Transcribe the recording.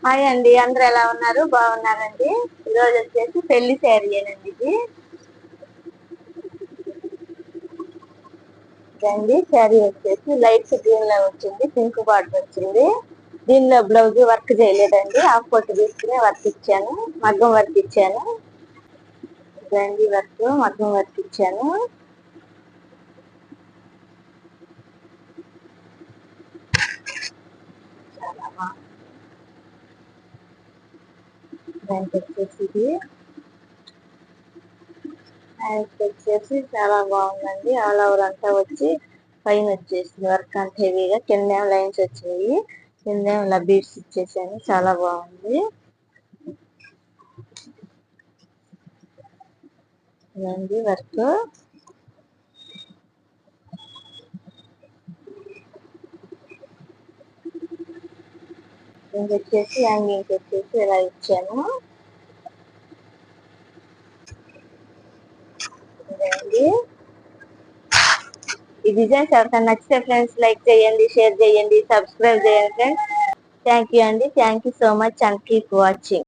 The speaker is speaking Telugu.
హాయ్ అండి, అందరూ ఎలా ఉన్నారు? బాగున్నారండి. ఈరోజు వచ్చేసి పెళ్లి శారీ అండి. ఇదండి శారీ వచ్చేసి లైట్ గ్రీన్ లో వచ్చింది, పింక్ బార్డర్ వచ్చింది. దీనిలో బ్లౌజ్ వర్క్ చేయలేదండి, హాఫ్ పొట్టు తీసుకుని వర్క్ ఇచ్చాను, మగ్గం వర్క్ ఇచ్చాను. ఇదండి వర్క్, మగ్గం వర్క్ ఇచ్చాను. దానికి వచ్చేసి ఇది వచ్చేసి చాలా బాగుందండి. ఆల్ ఓవర్ అంతా వచ్చి పైన వచ్చేసి వర్క్ అంత హెవీగా, కింద లైన్స్ వచ్చాయి, కింద బీడ్స్ ఇచ్చేసాను. చాలా బాగుంది. ఇదండి వర్క్. వచ్చేసి హ్యాంగింగ్ వచ్చేసి ఇలా ఇచ్చాను. ఇదండి ఈ డిజైన్స్ ఎవరికైనా నచ్చితే ఫ్రెండ్స్ లైక్ చేయండి, షేర్ చేయండి, సబ్స్క్రైబ్ చేయండి ఫ్రెండ్స్. థ్యాంక్ యూ అండి. Thank you so much and keep watching.